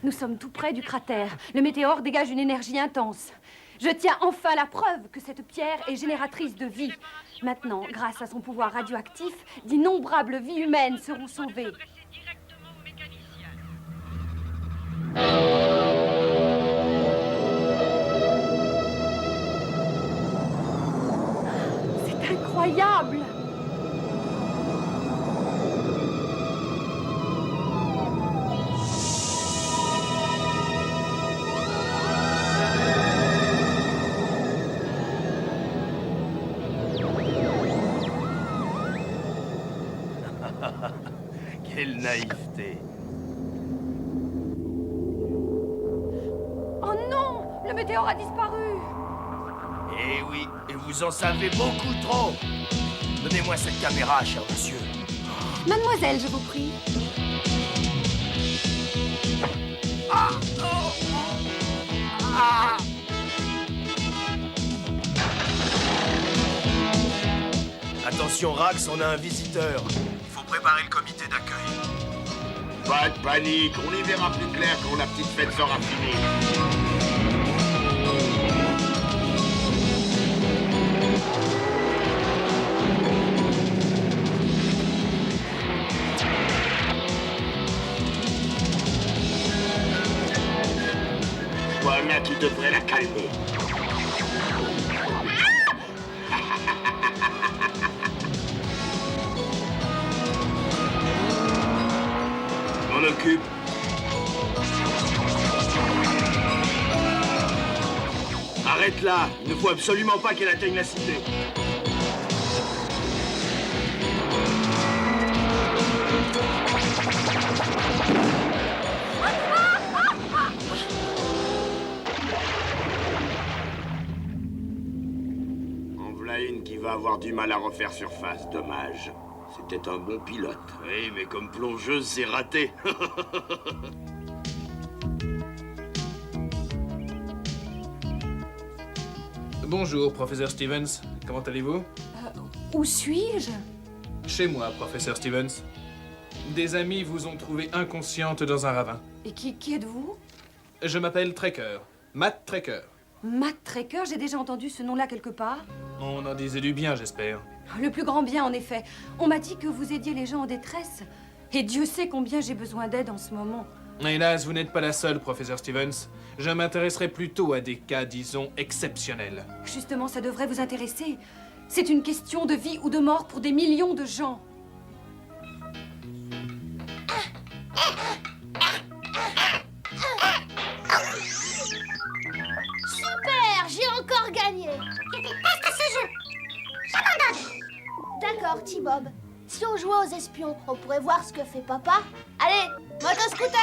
Nous sommes tout près du cratère. Le météore dégage une énergie intense. Je tiens enfin la preuve que cette pierre est génératrice de vie. Maintenant, grâce à son pouvoir radioactif, d'innombrables vies humaines seront sauvées. C'est incroyable! Quelle naïveté. Oh non! Le météore a disparu! Eh oui, et vous en savez beaucoup trop. Donnez-moi cette caméra, cher monsieur. Mademoiselle, je vous prie. Ah non. Ah. Attention, Rax, on a un visiteur. Il faut préparer le comité d'accueil. Pas de panique, on y verra plus clair quand la petite fête sera finie. Voilà qui devrait la calmer. On occupe. Arrête là, il ne faut absolument pas qu'elle atteigne la cité. En voilà une qui va avoir du mal à refaire surface, dommage. C'était un bon pilote. Oui, mais comme plongeuse, c'est raté. Bonjour, professeur Stevens. Comment allez-vous? Où suis-je? Chez moi, professeur Stevens. Des amis vous ont trouvé inconsciente dans un ravin. Et qui êtes-vous? Je m'appelle Trekker. Matt Trekker. Matt Trekker, j'ai déjà entendu ce nom-là quelque part. On en disait du bien, j'espère. Le plus grand bien, en effet. On m'a dit que vous aidiez les gens en détresse. Et Dieu sait combien j'ai besoin d'aide en ce moment. Hélas, vous n'êtes pas la seule, professeur Stevens. Je m'intéresserai plutôt à des cas, disons, exceptionnels. Justement, ça devrait vous intéresser. C'est une question de vie ou de mort pour des millions de gens. Super, j'ai encore gagné. Qu'est-ce que ce jeu? J'abandonne. D'accord, T-Bob. Si on jouait aux espions, on pourrait voir ce que fait papa. Allez, motoscooter.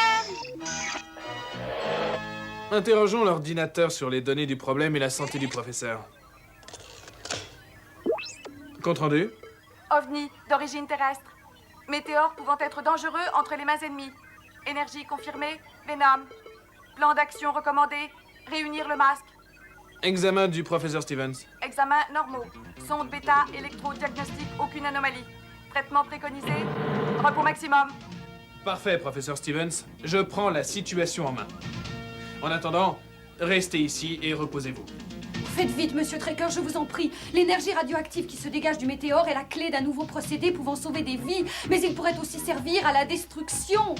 Interrogeons l'ordinateur sur les données du problème et la santé du professeur. Compte rendu? OVNI d'origine terrestre. Météore pouvant être dangereux entre les mains ennemies. Énergie confirmée, Venom. Plan d'action recommandé, réunir le masque. Examen du professeur Stevens. Examen normaux. Sonde bêta, électro-diagnostic, aucune anomalie. Traitement préconisé, repos maximum. Parfait, professeur Stevens. Je prends la situation en main. En attendant, restez ici et reposez-vous. Faites vite, monsieur Trekker, je vous en prie. L'énergie radioactive qui se dégage du météore est la clé d'un nouveau procédé pouvant sauver des vies, mais il pourrait aussi servir à la destruction.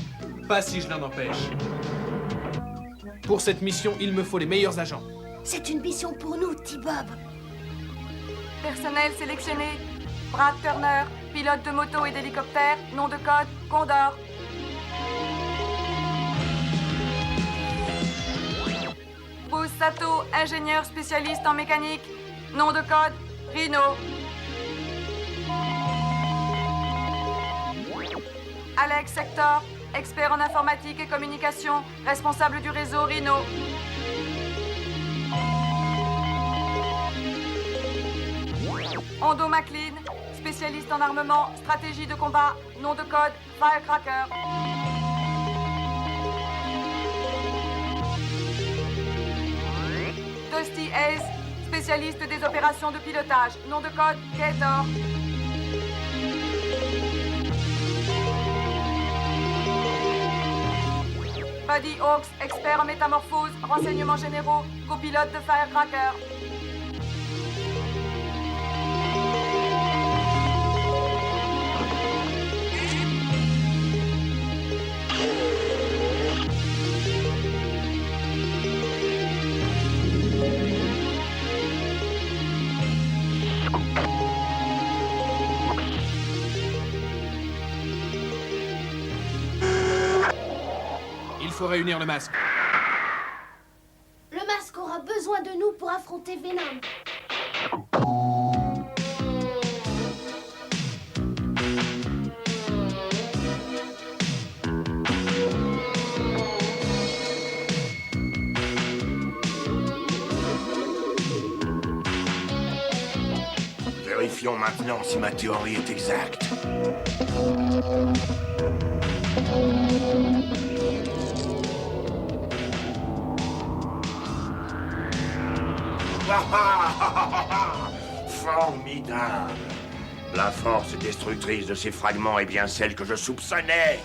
Pas si je l'en empêche. Pour cette mission, il me faut les meilleurs agents. C'est une mission pour nous, T-Bob. Personnel sélectionné. Brad Turner, pilote de moto et d'hélicoptère, nom de code, Condor. Bruce Sato, ingénieur spécialiste en mécanique, nom de code, Rhino. Alex Sector, expert en informatique et communication, responsable du réseau Rhino. Hondo McLean, spécialiste en armement, stratégie de combat, nom de code, Firecracker. Dusty Hayes, spécialiste des opérations de pilotage, nom de code, Gator. Buddy Hawks, expert en métamorphose, renseignements généraux, copilote de Firecracker. Il faut réunir le masque. Le masque aura besoin de nous pour affronter Venom. Vérifions maintenant si ma théorie est exacte. Formidable! La force destructrice de ces fragments est bien celle que je soupçonnais.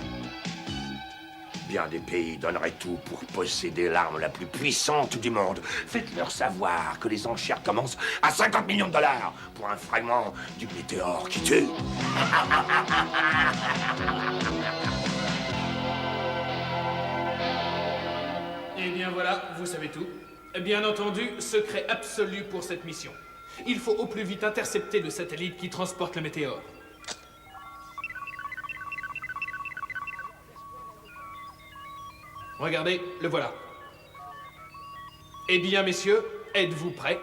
Bien des pays donneraient tout pour posséder l'arme la plus puissante du monde. Faites-leur savoir que les enchères commencent à 50 millions de dollars pour un fragment du météore qui tue. Eh bien voilà, vous savez tout. Bien entendu, secret absolu pour cette mission. Il faut au plus vite intercepter le satellite qui transporte le météore. Regardez, le voilà. Eh bien, messieurs, êtes-vous prêts?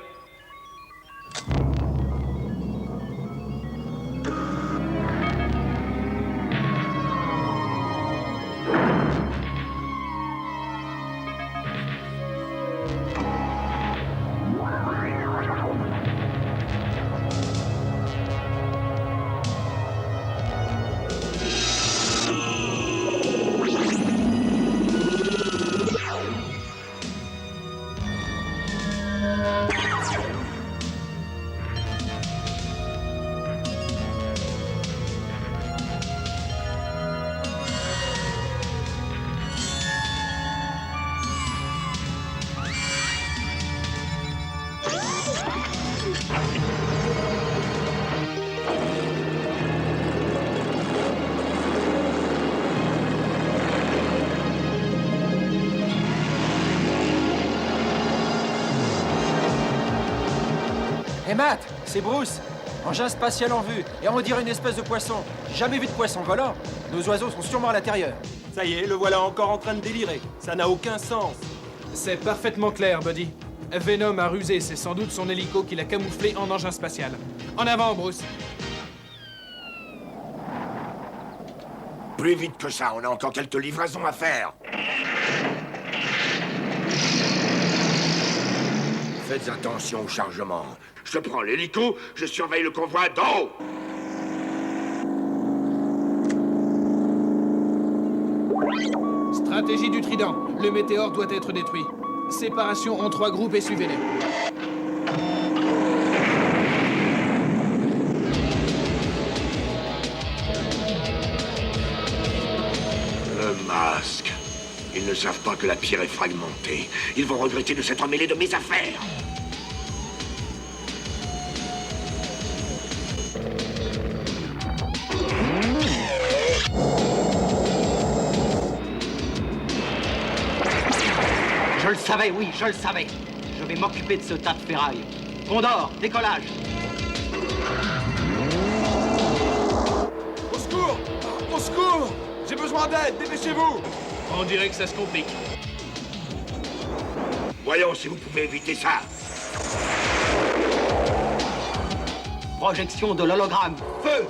Hey Matt, c'est Bruce. Engin spatial en vue, et on dirait une espèce de poisson. J'ai jamais vu de poisson volant. Nos oiseaux sont sûrement à l'intérieur. Ça y est, le voilà encore en train de délirer. Ça n'a aucun sens. C'est parfaitement clair, Buddy. Venom a rusé, c'est sans doute son hélico qui l'a camouflé en engin spatial. En avant, Bruce. Plus vite que ça, on a encore quelques livraisons à faire. Faites attention au chargement. Je prends l'hélico, je surveille le convoi d'en haut. Stratégie du trident. Le météore doit être détruit. Séparation en 3 groupes et suivez-les. Le masque. Ils ne savent pas que la pierre est fragmentée. Ils vont regretter de s'être mêlés de mes affaires. Je le savais, oui, je le savais. Je vais m'occuper de ce tas de ferraille. Condor, décollage. Au secours! Au secours! J'ai besoin d'aide, dépêchez-vous! On dirait que ça se complique. Voyons si vous pouvez éviter ça. Projection de l'hologramme. Feu!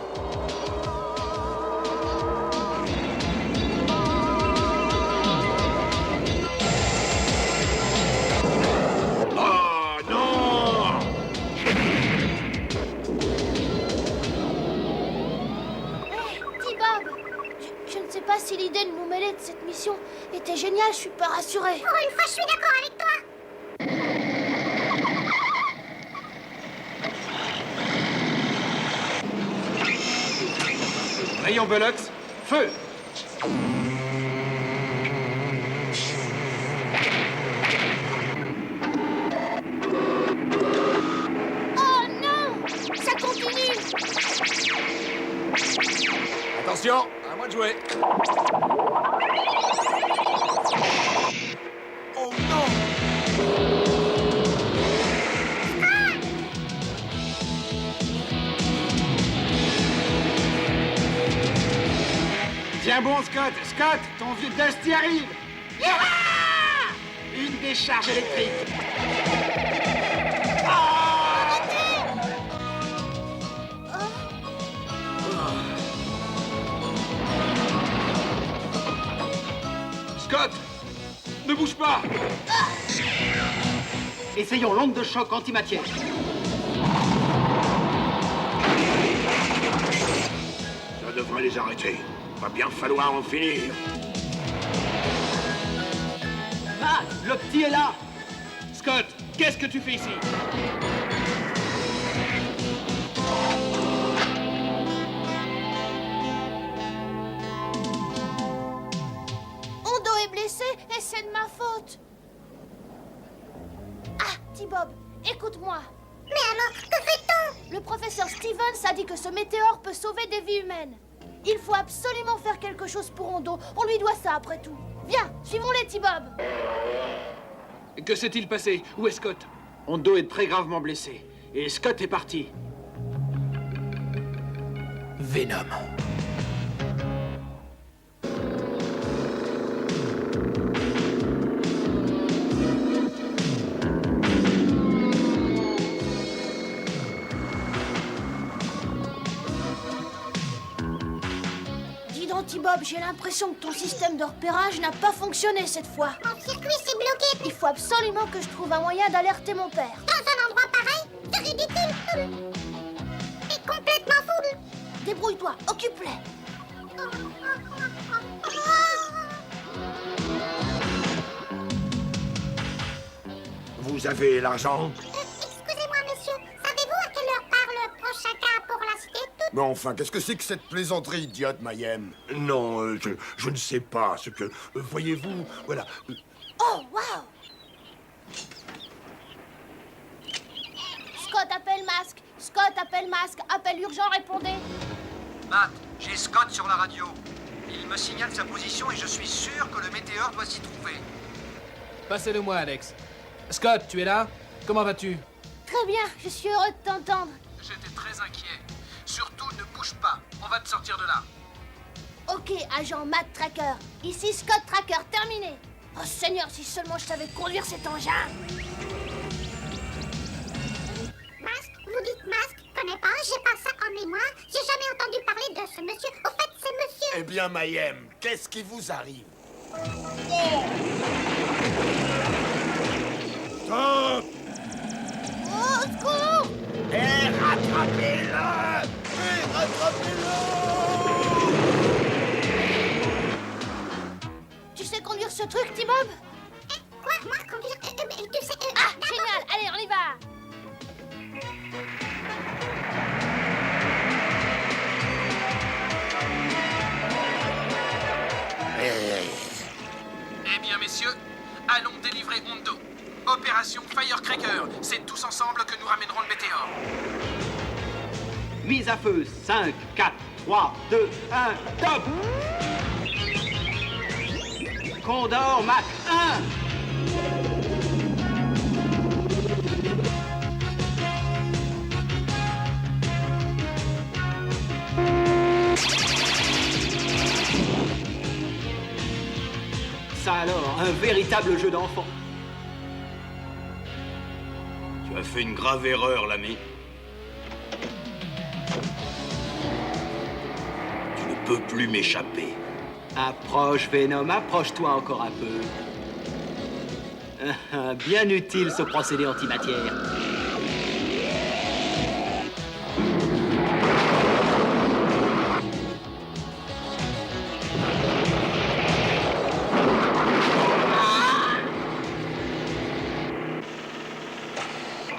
Oh non! T-Bob, je ne sais pas si l'idée de nous mêler de cette mission était géniale, je suis pas rassurée. Pour une fois, je suis d'accord avec toi. Rayon Velox, feu! Attention, à moi de jouer. Oh non! Tiens bon, Scott. Scott, ton vieux Dusty arrive. Yaha! Une décharge électrique. Scott! Ne bouge pas! Essayons l'onde de choc antimatière. Ça devrait les arrêter. Va bien falloir en finir. Ah, le petit est là. Scott, qu'est-ce que tu fais ici? Hondo est blessé et c'est de ma faute. Ah, T-Bob, écoute-moi. Mais alors, que fait-on? Le professeur Stevens a dit que ce météore peut sauver des vies humaines. Il faut absolument faire quelque chose pour Hondo. On lui doit ça après tout. Viens, suivons-les, T-Bob. Que s'est-il passé? Où est Scott? Hondo est très gravement blessé. Et Scott est parti. Venom. Dis donc, T-Bob, j'ai l'impression que ton système de repérage n'a pas fonctionné cette fois. Mon circuit s'est bloqué. Il faut absolument que je trouve un moyen d'alerter mon père. Dans un endroit pareil, c'est ridicule. Et complètement fou. Débrouille-toi, occupe-les. Vous avez l'argent? Excusez-moi, monsieur. Savez-vous à quelle heure part le prochain car pour la cité toute? Mais enfin, qu'est-ce que c'est que cette plaisanterie idiote, Mayhem? Non, je ne sais pas ce que... voyez-vous, voilà. Oh, waouh! Scott, appelle Masque. Scott, appelle Masque. Appel urgent, répondez. Matt, j'ai Scott sur la radio. Il me signale sa position et je suis sûr que le météore doit s'y trouver. Passez-le-moi, Alex. Scott, tu es là? Comment vas-tu? Très bien, je suis heureux de t'entendre. J'étais très inquiet. Surtout, ne bouge pas. On va te sortir de là. Ok, agent Matt Tracker. Ici Scott Tracker, terminé. Oh Seigneur, si seulement je savais conduire cet engin. Masque, vous dites Masque, connais pas, j'ai pas ça en mémoire, j'ai jamais entendu parler de ce monsieur. Au fait, c'est monsieur. Eh bien, Mayhem, qu'est-ce qui vous arrive? Stop! Oh, au secours! Et rattrapez-le! Hé, rattrapez-le! Tu sais conduire ce truc, T-Bob? Quoi, moi conduire mais tu sais... Ah, génial, allez, on y va. Eh bien, messieurs, allons délivrer Hondo. Opération Firecracker. C'est tous ensemble que nous ramènerons le météore. Mise à feu. 5, 4, 3, 2, 1, top! Condor Mach 1! Ça alors, un véritable jeu d'enfant. Tu as fait une grave erreur, l'ami. Tu ne peux plus m'échapper. Approche, Venom, approche-toi encore un peu. Bien utile ce procédé antimatière.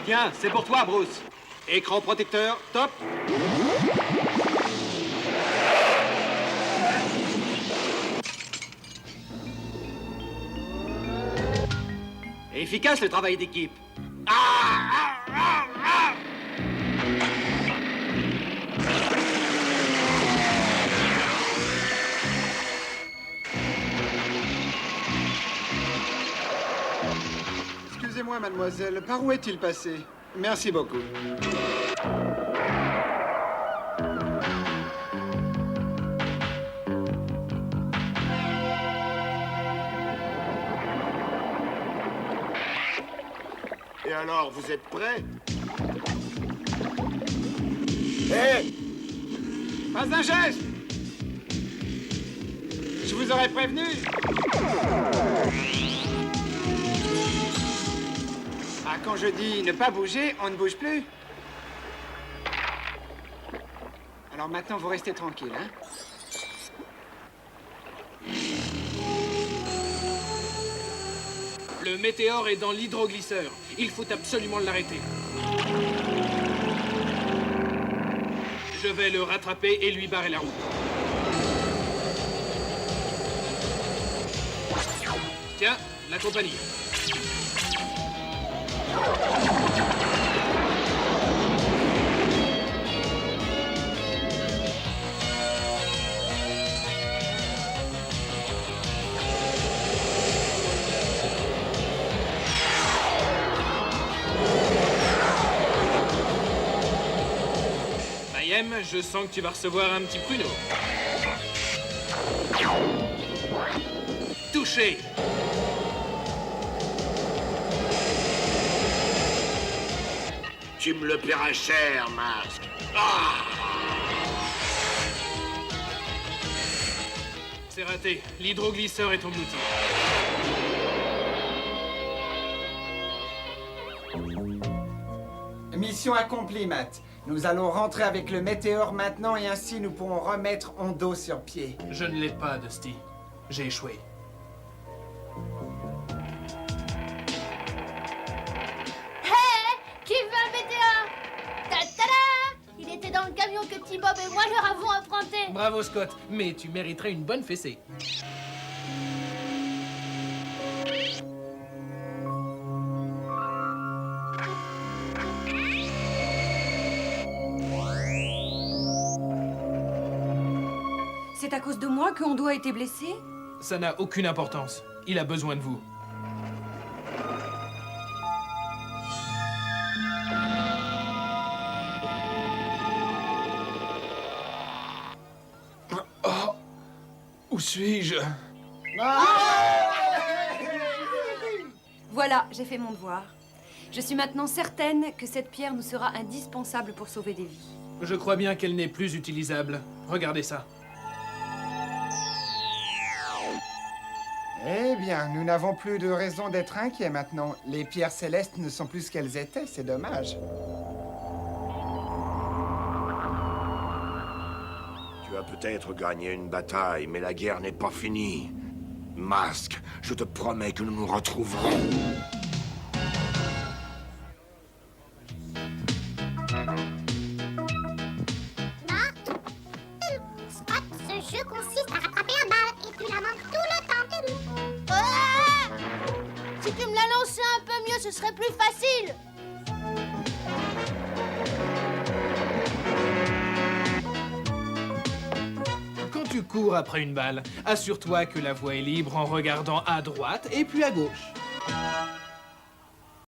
Tiens, c'est pour toi, Bruce. Écran protecteur, top. Efficace le travail d'équipe. mademoiselle. Par où est-il passé? Merci beaucoup. Et alors, vous êtes prêts? Hé! Pas un geste! Je vous aurais prévenu! Ah, quand je dis ne pas bouger, on ne bouge plus. Alors maintenant, vous restez tranquille, hein? Le météore est dans l'hydroglisseur. Il faut absolument l'arrêter. Je vais le rattraper et lui barrer la route. Tiens, la compagnie. Mayhem, je sens que tu vas recevoir un petit pruneau. Touché. Tu me le paieras cher, Masque. C'est raté. L'hydroglisseur est ton outil. Mission accomplie, Matt. Nous allons rentrer avec le météore maintenant et ainsi nous pourrons remettre Hondo sur pied. Je ne l'ai pas, Dusty. J'ai échoué. Qui veut un météore? Ta-ta-da! Il était dans le camion que T-Bob et moi leur avons emprunté. Bravo, Scott. Mais tu mériterais une bonne fessée. C'est à cause de moi que Hondo a été blessé? Ça n'a aucune importance. Il a besoin de vous. Oh, où suis-je? Voilà, j'ai fait mon devoir. Je suis maintenant certaine que cette pierre nous sera indispensable pour sauver des vies. Je crois bien qu'elle n'est plus utilisable. Regardez ça. Eh bien, nous n'avons plus de raison d'être inquiets maintenant. Les pierres célestes ne sont plus ce qu'elles étaient, c'est dommage. Tu as peut-être gagné une bataille, mais la guerre n'est pas finie. Masque, je te promets que nous nous retrouverons. Scott, ce jeu consiste à rattraper un bal et tu la manques tout le temps. Ah! Si tu me l'annonçais un peu mieux, ce serait plus facile. Quand tu cours après une balle, assure-toi que la voie est libre en regardant à droite et puis à gauche.